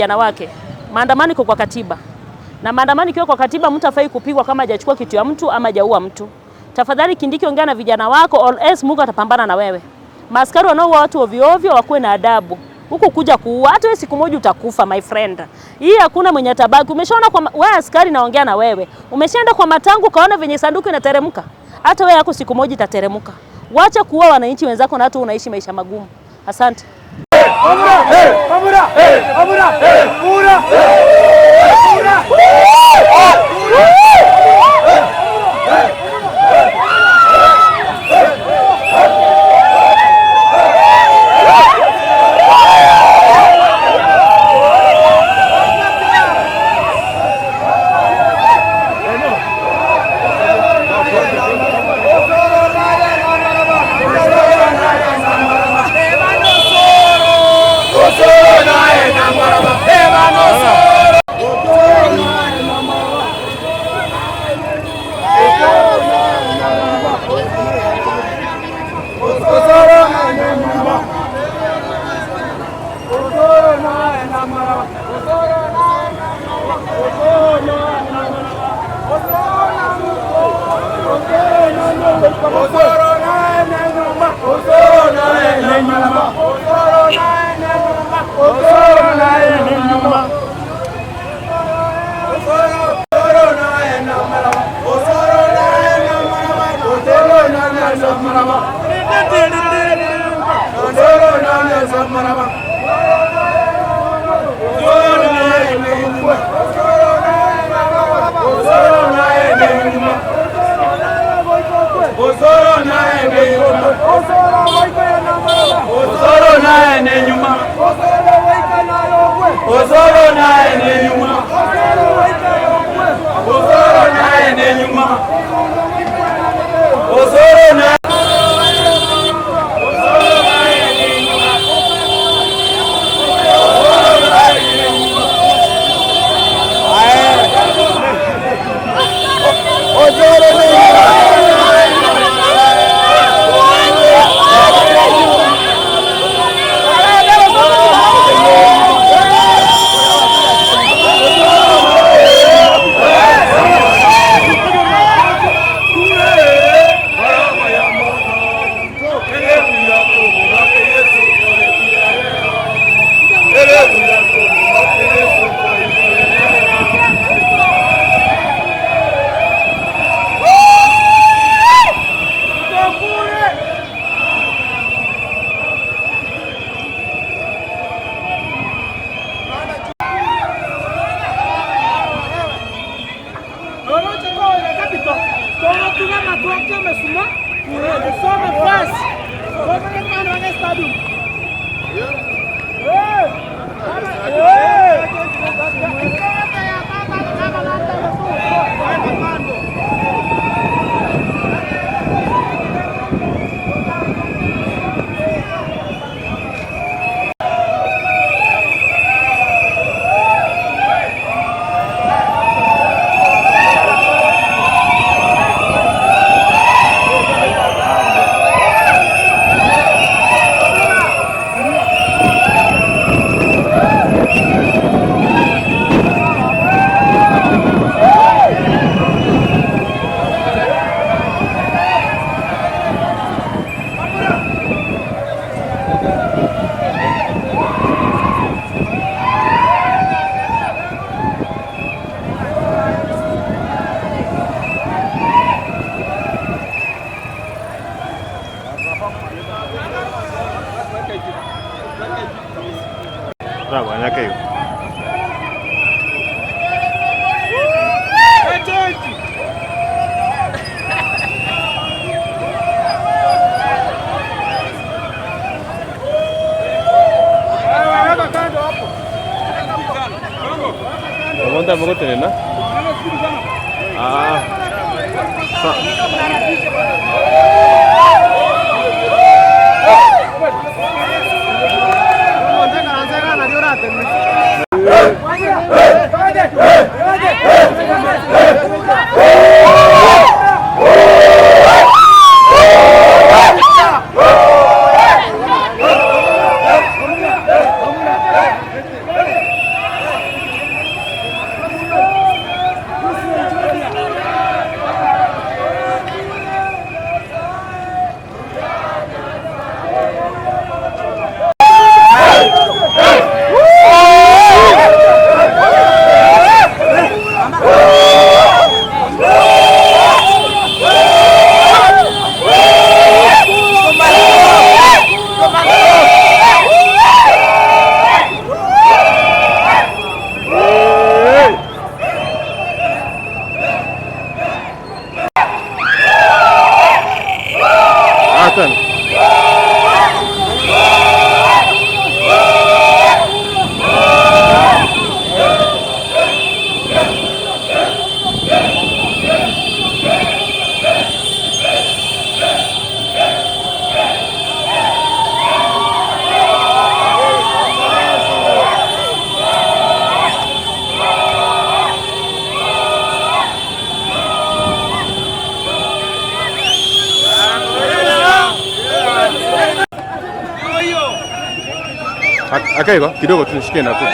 vijana wake. Maandamano iko kwa katiba. Na maandamano ikiwa kwa katiba, mtu afai kupigwa kama hajachukua kitu ya mtu ama hajaua mtu. Tafadhali Kindiki, ongea na vijana wako, or else Mungu atapambana na wewe. Maaskari wanaoua watu ovyo ovyo wakuwe na adabu. Huko kuja kuua, hata wewe siku moja utakufa my friend. Hii hakuna mwenye tabaki. Umeshaona kwa wewe askari, naongea na wewe. Umeshaenda kwa matangu kaona venye sanduku inateremka. Hata wewe yako siku moja itateremka. Wacha kuua wananchi wenzako na hata unaishi maisha magumu. Asante. Banyak kayu. Monta mogote na? Ah. Akaigo kidogo tu nisikie na tu.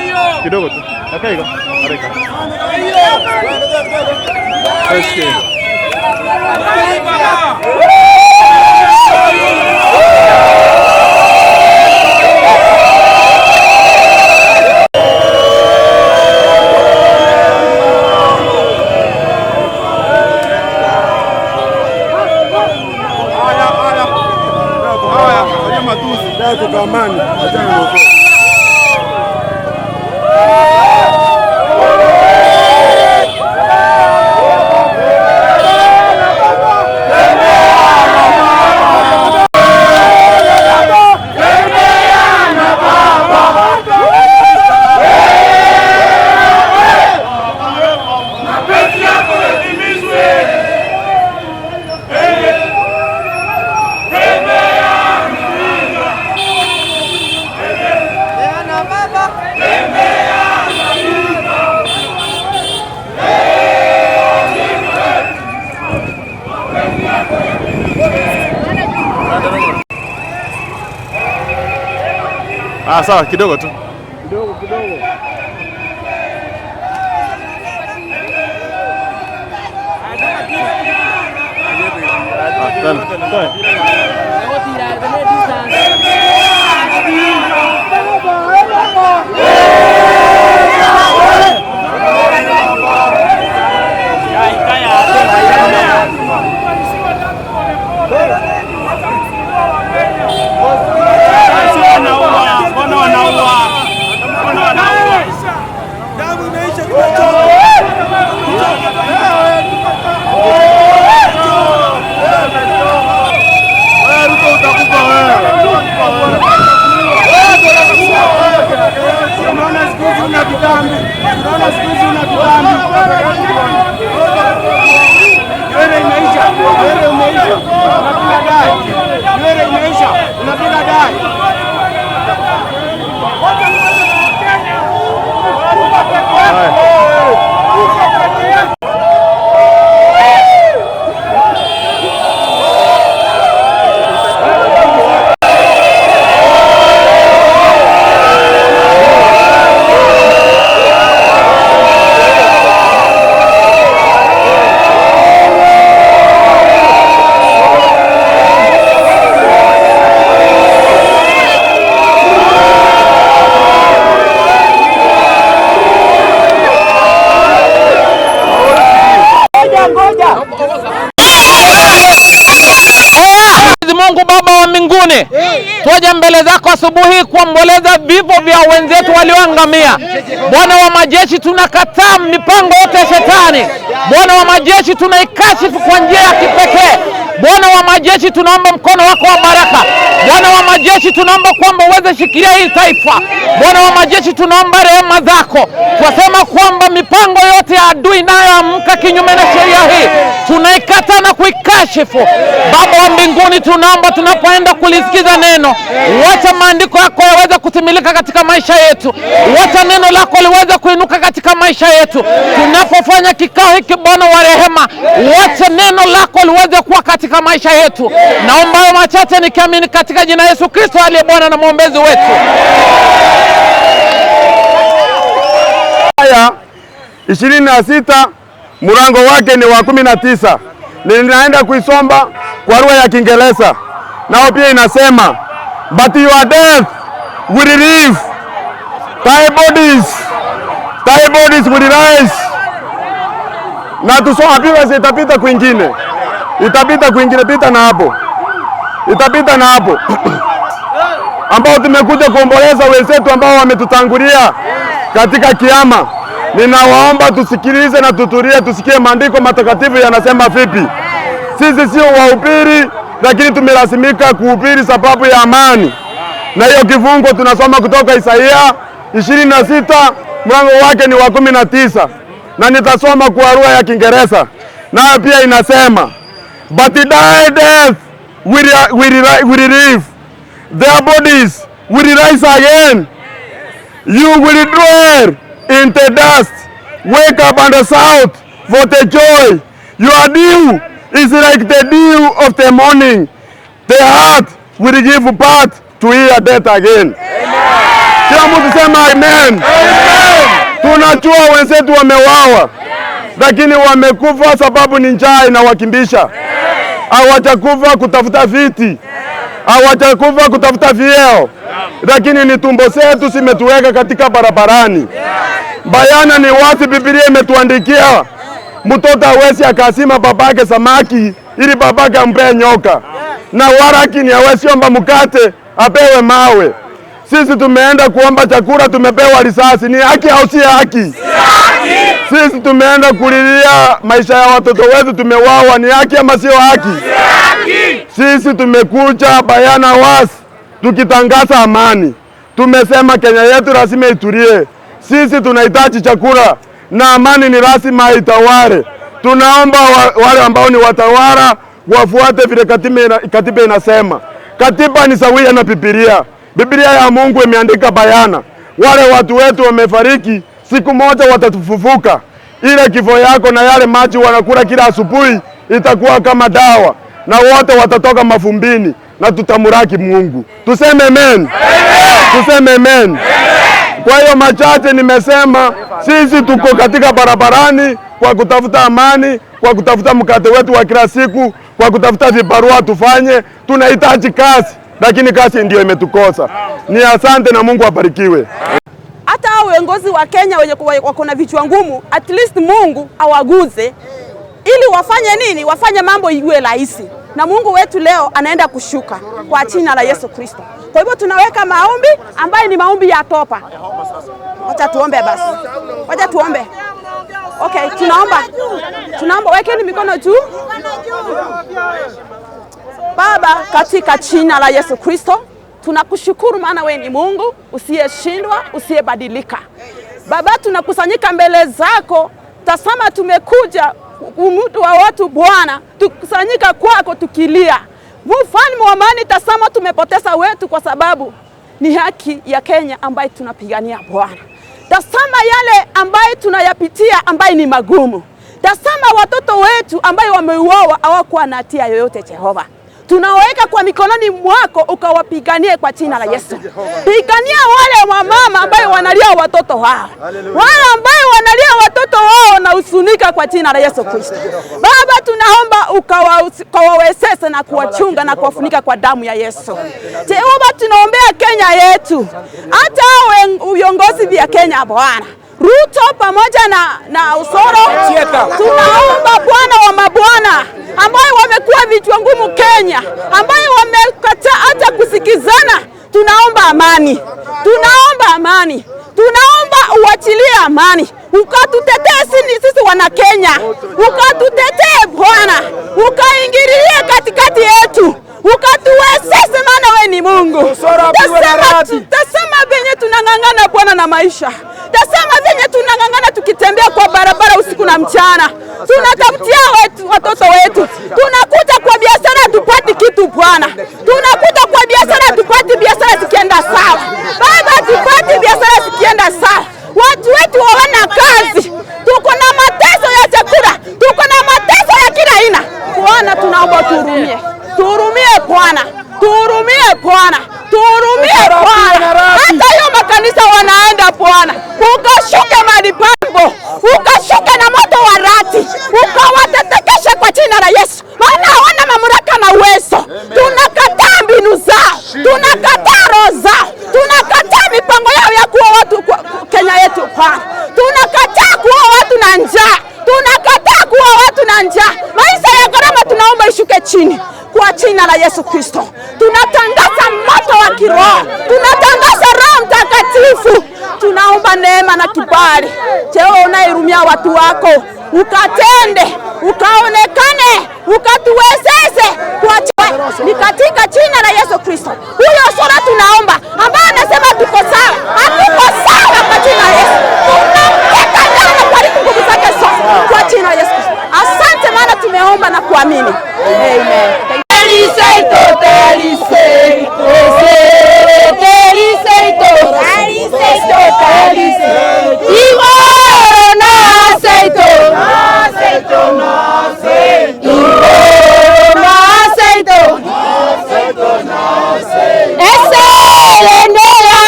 Kidogo tu. Akaigo. Areka. Nisikie. Tukamani sawa kidogo tu. Kidogo. Mungu Baba wa mbinguni, twaja mbele zako asubuhi kuomboleza vifo vya wenzetu walioangamia. Bwana wa majeshi, tunakataa mipango yote ya shetani. Bwana wa majeshi, tunaikashifu kwa njia ya kipekee. Bwana wa majeshi, tunaomba mkono wako wa baraka. Bwana wa majeshi, tunaomba kwamba uweze shikilia hii taifa. Bwana wa majeshi, tunaomba rehema zako. Twasema kwamba mipango yote ya adui inayoamka kinyume na sheria hii tunaikataa na kuikashifu. Baba wa mbinguni, tunaomba tunapoenda kulisikiza neno, wacha maandiko yako yaweze kutimilika katika maisha yetu. Wacha neno lako liweze kuinuka katika maisha yetu. Tunapofanya kikao hiki, Bwana wa rehema, wacha neno lako liweze kuwa katika maisha yetu. Naomba hayo machache nikiamini katika jina Yesu Kristo aliye Bwana na mwombezi wetu. Aya 26 mlango wake ni wa 19. Ninaenda kuisomba kwa lugha ya Kiingereza. Nao pia inasema, but your death will live, thy bodies will rise. Na tusoma pia, itapita kwingine. Pita na hapo. Itapita na hapo. Ambao tumekuja kuomboleza wenzetu ambao wametutangulia katika kiama. Ninawaomba tusikilize na tutulie, tusikie maandiko matakatifu yanasema vipi. Sisi sio wahubiri, lakini tumelazimika kuhubiri sababu ya amani. Na hiyo kifungo tunasoma kutoka Isaia 26 mlango wake ni wa 19. Na nitasoma kwa lugha ya Kiingereza. Nayo pia inasema, but thy death will live, their bodies will rise again. You will dwell in the dust, wake up and shout for the joy. Your dew is like the dew of the morning. The heart will give birth to hear death again. Amen. Kila mtu sema amen. Tunajua wenzetu wamewawa, lakini wamekufa sababu ni njaa inawakimbisha. Hawajakufa kutafuta viti, hawajakufa kutafuta vyeo, lakini ni tumbo zetu zimetuweka katika barabarani. Bayana ni wazi, Biblia imetuandikia mtoto hawezi akasima babake samaki ili babake ampe nyoka, na walakini hawezi omba mkate apewe mawe. Sisi tumeenda kuomba chakula, tumepewa risasi. Ni haki au si haki? Sisi tumeenda kulilia maisha ya watoto wetu, tumewawa. Ni haki ama sio haki? Sisi tumekuja bayana wazi tukitangaza amani. Tumesema Kenya yetu lazima itulie. Sisi tunahitaji chakula na amani ni lazima itawale. Tunaomba wale ambao ni watawala wafuate vile katiba inasema. Katiba ni sawia na Biblia. Biblia ya Mungu imeandika bayana, wale watu wetu wamefariki, siku moja watatufufuka. Ile kifo yako na yale maji wanakula kila asubuhi itakuwa kama dawa, na wote watatoka mafumbini na tutamuraki Mungu. Tuseme amen. Tuseme amen. Kwa hiyo machache nimesema, sisi tuko katika barabarani kwa kutafuta amani, kwa kutafuta mkate wetu wa kila siku, kwa kutafuta vibarua tufanye. Tunahitaji kazi, lakini kazi ndio imetukosa. Ni asante na Mungu abarikiwe. Hata viongozi wa Kenya wenye wako na vichwa ngumu, at least Mungu awaguze ili wafanye nini? Wafanye mambo iwe rahisi. Na Mungu wetu leo anaenda kushuka kwa jina la Yesu Kristo. Kwa hivyo tunaweka maombi ambayo ni maombi ya toba. Wacha tuombe basi. Wacha tuombe. Okay, tunaomba wekeni mikono juu. Baba, katika jina la Yesu Kristo, tunakushukuru maana wewe ni Mungu usiyeshindwa, usiyebadilika. Baba, tunakusanyika mbele zako. Tazama tumekuja umudu wa watu Bwana, tukusanyika kwako tukilia. Mfalme wa amani, tazama tumepoteza wetu kwa sababu ni haki ya Kenya ambayo tunapigania Bwana. Tazama yale ambayo tunayapitia ambayo ni magumu. Tazama watoto wetu ambayo wameuawa hawakuwa na hatia yoyote Jehova. Tunaweka kwa mikononi mwako ukawapiganie kwa jina la Yesu. Pigania wale wamama ambayo wanalia watoto wao. Wale ambayo wanalia watoto wao na usunika kwa jina la Yesu Kristo. Baba, tunaomba ukawawezeshe na kuwachunga na kuwafunika kwa damu ya Yesu. Jehova, tunaombea Kenya yetu. Hata viongozi vya Kenya Bwana, Ruto pamoja na Osoro, tunaomba Bwana wa mabwana ambayo wamekuwa vichwa ngumu Kenya, ambayo wamekataa hata kusikizana. Tunaomba amani, tunaomba amani, tunaomba uachilie amani, ukatutetee sisi wana Kenya, ukatutetee Bwana, ukaingilie katikati yetu, ukatuwezeshe maana wewe ni Mungu. Tasema venye tunang'ang'ana Bwana na maisha. Tasema venye tunang'ang'ana tukitembea kwa barabara usiku na mchana. Tunatafutia watoto wetu. Tunakuja kwa biashara tupati kitu Bwana. Tunakuja kwa biashara tupati biashara zikienda sawa. Baba, tupati biashara zikienda sawa. Watu wetu hawana kazi. Tuko na mateso ya chakula. Tuko na mateso ya kila aina. Bwana, tunaomba tuhurumie. Tuhurumie Bwana. Tuhurumie Bwana. Tuhurumie Bwana. Hata hiyo makanisa wanaenda Bwana, ukashuke madipambo, ukashuke na moto wa rati, ukawatetekeshe kwa jina la Yesu. Maana hawana mamlaka na uwezo. Tunakataa mbinu zao, tunakataa roho zao, tunakataa mipango yao ya kuwa watu Kenya yetu Bwana. Tunakataa kuwa watu na njaa, tunakataa kuwa watu na njaa. Maisha ya gharama tunaomba ishuke chini kwa jina la Yesu Kristo. Tunatangaza moto wa kiroho, tunatangaza Roho Mtakatifu. Tunaomba neema na kibali. Jehova, unairumia watu wako, ukatende, ukaonekane, ukatuwezeshe kwa ni katika jina la Yesu Kristo. Huyo sura tunaomba ambaye anasema tuko sawa, hatuko sawa kwa jina la Yesu. Tunamweka ndani kwa nguvu zake zote kwa jina la Yesu Kristo. Asante maana tumeomba na kuamini. Amen.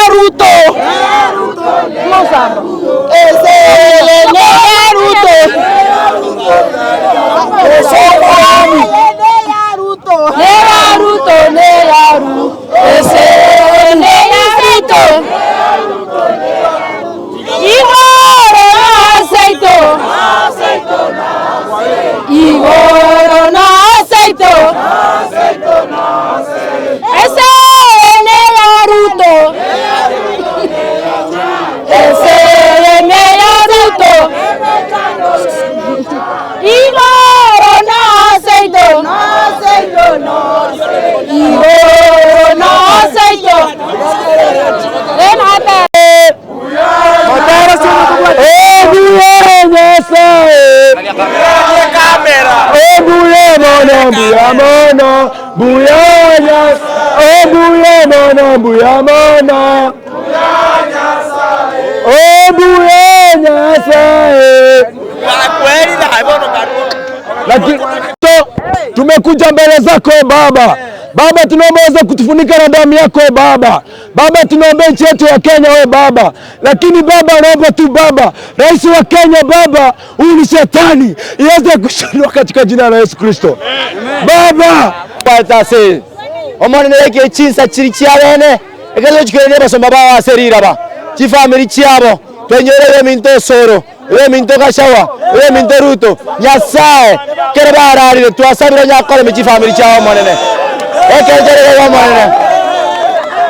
Ruto buya Nyasaye, buya mana, buya mana, buya Nyasaye. Lakini tumekuja mbele zako Baba. Baba, tunaomba uweze kutufunika na damu yako Baba. Baba, tunaomba nchi yetu ya Kenya Baba. Lakini Baba, naomba tu Baba, rais wa Kenya Baba, huyu ni shetani, iweze kushindwa katika jina la Yesu Kristo. Baba, patase omone neke chinsa chiri chiabene ekelo chikene basomba ba serira ba chifamili chiabo twenyere minto soro minto kashawa minto ruto Nyasaye kere bararire twasabira nyakole mi chifamili chiabo monene ekejere wa monene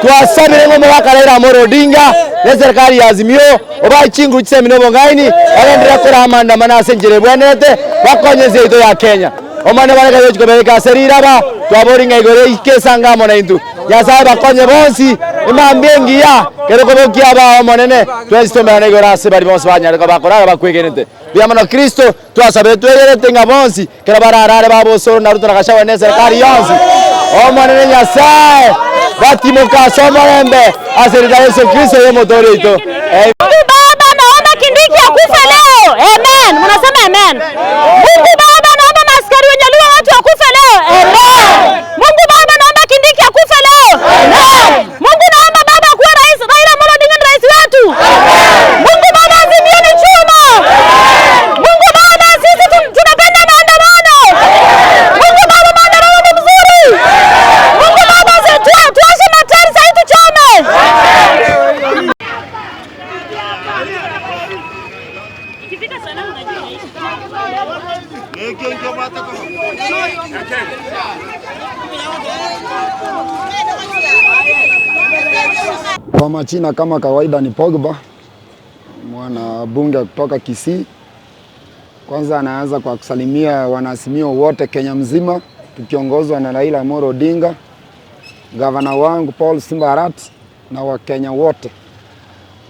twasabire ngo mwakarera Amolo Odinga ne serikali ya Azimio oba chingu chisemino bongaini arendera kora amanda manase njere bwenete bakonyeze ito ya Kenya omane bareka yo chikobeka serira ba twaboringa igore ikesanga mona intu Nyasaye bakonye bonsi imambyengi ya kero kobokia ba monene twestomana igora se bari bonsi banyare ko bakora bakwegenete byamana Kristo twasabe twelete nga bonsi kero bararare babo soro na ruto nakashawa ne serikali yonsi omonene Nyasaye batimoka somarembe aserita Yesu Kristo yemotori ito Baba, naomba Kindiki akufe leo. Amen. Mnasema amen. Mungu Baba, naomba maskari wenye watu wakufe leo. Amen. Mungu Baba, naomba Kindiki akufe leo. Amen. Mungu naomba Baba kuwa rais, Raila Amolo Odinga ni rais wetu. Mungu Baba, Azimio ni chuma. Mungu Baba, sisi tunapenda maandamano. Mungu Baba, maandamano ni mzuri. Mungu Baba, tuache matari sasa tuchome. Kwa majina kama kawaida ni Pogba, mwana bunge kutoka Kisii. Kwanza anaanza kwa kusalimia wanaazimio wote Kenya mzima, tukiongozwa na Raila Amolo Odinga, gavana wangu Paul Simba Arati na Wakenya wote.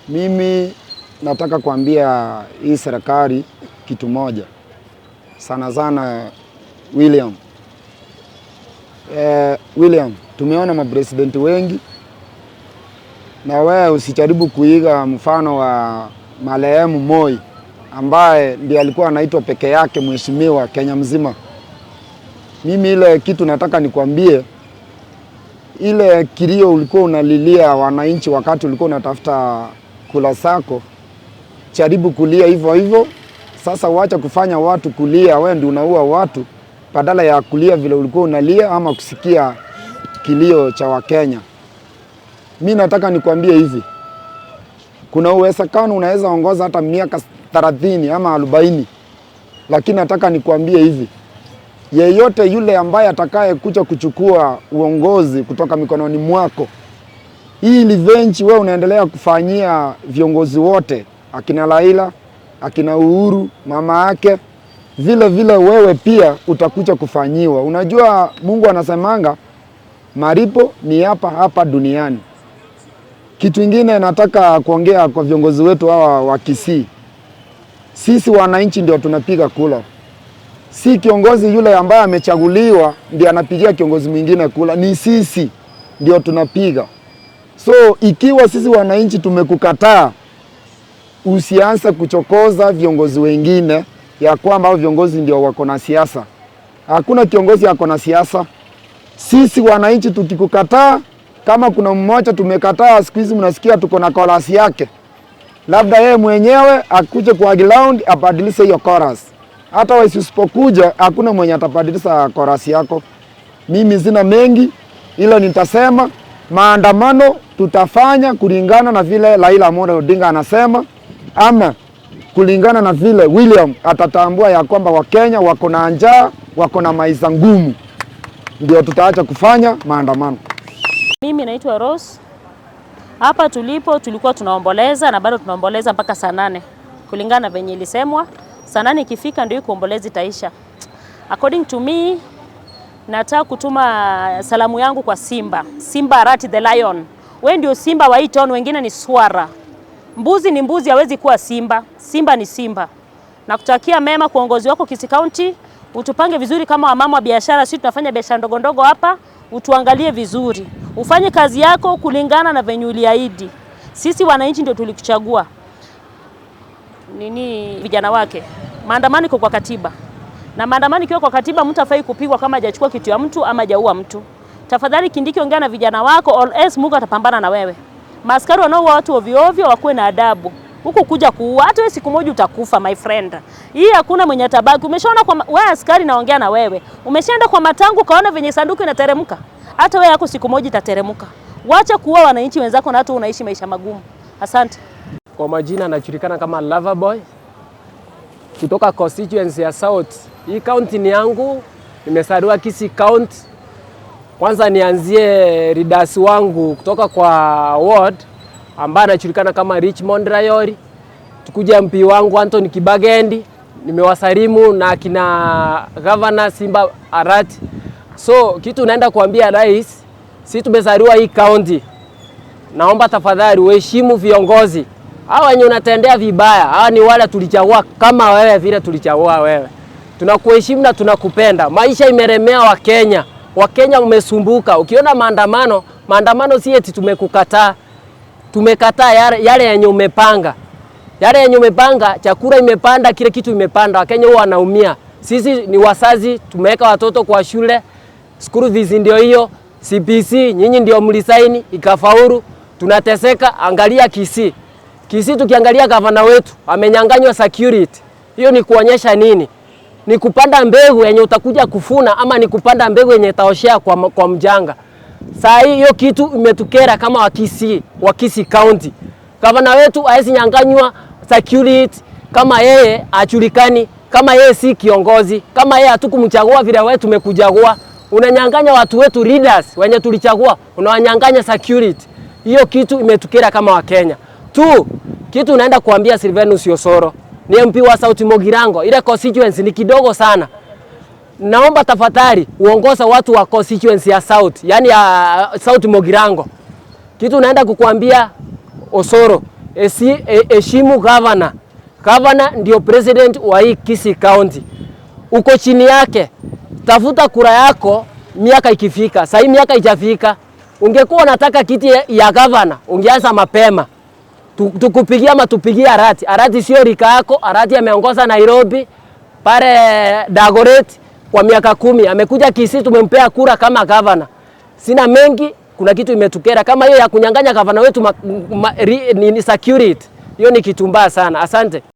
Mimi nataka kuambia hii serikali kitu moja. Sana William, tumeona mapresidenti wengi, na wewe usijaribu kuiga mfano wa marehemu Moi ambaye ndiye alikuwa anaitwa peke yake mheshimiwa Kenya mzima. Mimi ile kitu nataka nikwambie, ile kilio ulikuwa unalilia wananchi wakati ulikuwa unatafuta kula zako, jaribu kulia hivyo hivyo. Sasa wacha kufanya watu kulia, wewe ndio unaua watu badala ya kulia vile ulikuwa unalia ama kusikia kilio cha Wakenya. Mimi nataka nikwambie hivi, kuna uwezekano unaweza ongoza hata miaka 30 ama 40, lakini nataka nikwambie hivi, yeyote yule ambaye atakaye kuja kuchukua uongozi kutoka mikononi mwako, hii revenge wewe unaendelea kufanyia viongozi wote, akina Raila, akina Uhuru, mama yake, vile vile wewe pia utakuja kufanyiwa. Unajua Mungu anasemanga maripo ni hapa duniani. Kitu kingine nataka kuongea kwa viongozi wetu hawa wa Kisii. Sisi wananchi ndio tunapiga kula. Si kiongozi yule ambaye amechaguliwa ndiye anapigia kiongozi mwingine kula, ni sisi ndio tunapiga. So ikiwa sisi wananchi tumekukataa, usianze kuchokoza viongozi wengine ya kwamba hao viongozi ndio wako na siasa. Hakuna kiongozi yako na siasa. Sisi wananchi tukikukataa, kama kuna mmoja tumekataa, siku hizi mnasikia tuko na chorus yake, labda yeye mwenyewe akuje kwa ground abadilishe hiyo chorus. Hata wewe usipokuja, hakuna mwenye atabadilisha chorus yako. Mimi sina mengi, ila nitasema maandamano tutafanya kulingana na vile Raila Amolo Odinga anasema, ama kulingana na vile William atatambua ya kwamba Wakenya wako na njaa, wako na maisha ngumu, ndio tutaacha kufanya maandamano. Mimi naitwa Rose. Hapa tulipo tulikuwa tunaomboleza na bado tunaomboleza mpaka saa 8. Kulingana na venye ilisemwa, saa 8 ikifika ndio kuombolezi taisha. According to me, nataka kutuma salamu yangu kwa Simba Arati the Lion. Wewe ndio simba wa hii town, wengine ni swara. Mbuzi ni mbuzi, hawezi kuwa simba. Simba ni simba. Nakutakia mema kwa uongozi wako Kisii County. utupange vizuri kama wamama wa biashara. Sisi tunafanya biashara ndogo ndogo hapa, utuangalie vizuri, ufanye kazi yako kulingana na venye uliahidi. Sisi wananchi ndio tulikuchagua. Vijana wake, maandamano iko kwa katiba, na maandamano ikiwa kwa katiba, mtu hafai kupigwa kama hajachukua kitu ya mtu ama hajaua mtu. Tafadhali Kindiki, ongea na vijana wako, all else Mungu atapambana na wewe. Maaskari wanaoua watu ovyo ovyo wakuwe na adabu. Huku kuja kuua, hata wewe siku moja utakufa my friend. Hii hakuna mwenye tabaki. Umeshaona kwa wewe askari, naongea na wewe. Umeshaenda kwa matangu kaona venye sanduku inateremka. Hata wewe yako siku moja itateremka. Wacha kuua wananchi wenzako na hata unaishi maisha magumu. Asante. Kwa majina anajulikana kama Loverboy kutoka constituency ya South. Hii county ni yangu, nimesaliwa Kisii County. Kwanza nianzie ridasi wangu kutoka kwa ward ambaye anajulikana kama Richmond Rayori. Tukuja MP wangu Anthony Kibagendi, nimewasalimu na kina Governor Simba Arati. So kitu naenda kuambia rais, sisi tumezaliwa hii county. Naomba tafadhali uheshimu viongozi. Hawa wenye unatendea vibaya, hawa ni wale tulichagua kama wewe vile tulichagua wewe. Tunakuheshimu na tunakupenda. Maisha imeremea Wakenya. Wakenya umesumbuka. Ukiona maandamano si eti tumekukataa. Tumekataa yale yenye umepanga. Yale yenye umepanga, chakula imepanda, kile kitu imepanda. Wakenya huwa wanaumia. Sisi ni wazazi, tumeweka watoto kwa shule. School fees ndio hiyo. CBC nyinyi ndio mlisaini ikafaulu. Tunateseka. Angalia Kisii. Kisii tukiangalia gavana wetu amenyanganywa security. Hiyo ni kuonyesha nini? Ni kupanda mbegu yenye utakuja kufuna ama ni kupanda mbegu yenye itaoshea kwa mjanga. Saa hii hiyo kitu imetukera kama wa Kisii County. Gavana wetu haezi nyanganywa security kama yeye ajulikani, kama yeye si kiongozi, kama yeye hatukumchagua vile wewe tumekuchagua. Unanyanganya watu wetu leaders wenye tulichagua, unawanyanganya security. Hiyo kitu imetukera kama Wakenya. Kitu naenda kuambia Silvanus Osoro, ni MP wa South Mogirango, ile constituency ni kidogo sana. Naomba tafadhali uongoza watu wa constituency ya South, yani ya South Mogirango. Kitu naenda kukuambia Osoro, heshimu governor. Governor ndio president wa hii Kisii County. Uko chini yake, tafuta kura yako miaka ikifika. Sasa hii miaka haijafika. Ungekuwa unataka kiti ya governor, ungeanza mapema. Tukupigia ama tupigia Arati. Arati sio rika yako. Arati ameongoza Nairobi pale Dagoretti kwa miaka 10. Amekuja Kisii tumempea kura kama governor. Sina mengi, kuna kitu imetukera kama hiyo ya kunyang'anya governor wetu ni security. Hiyo ni kitu mbaya sana. Asante.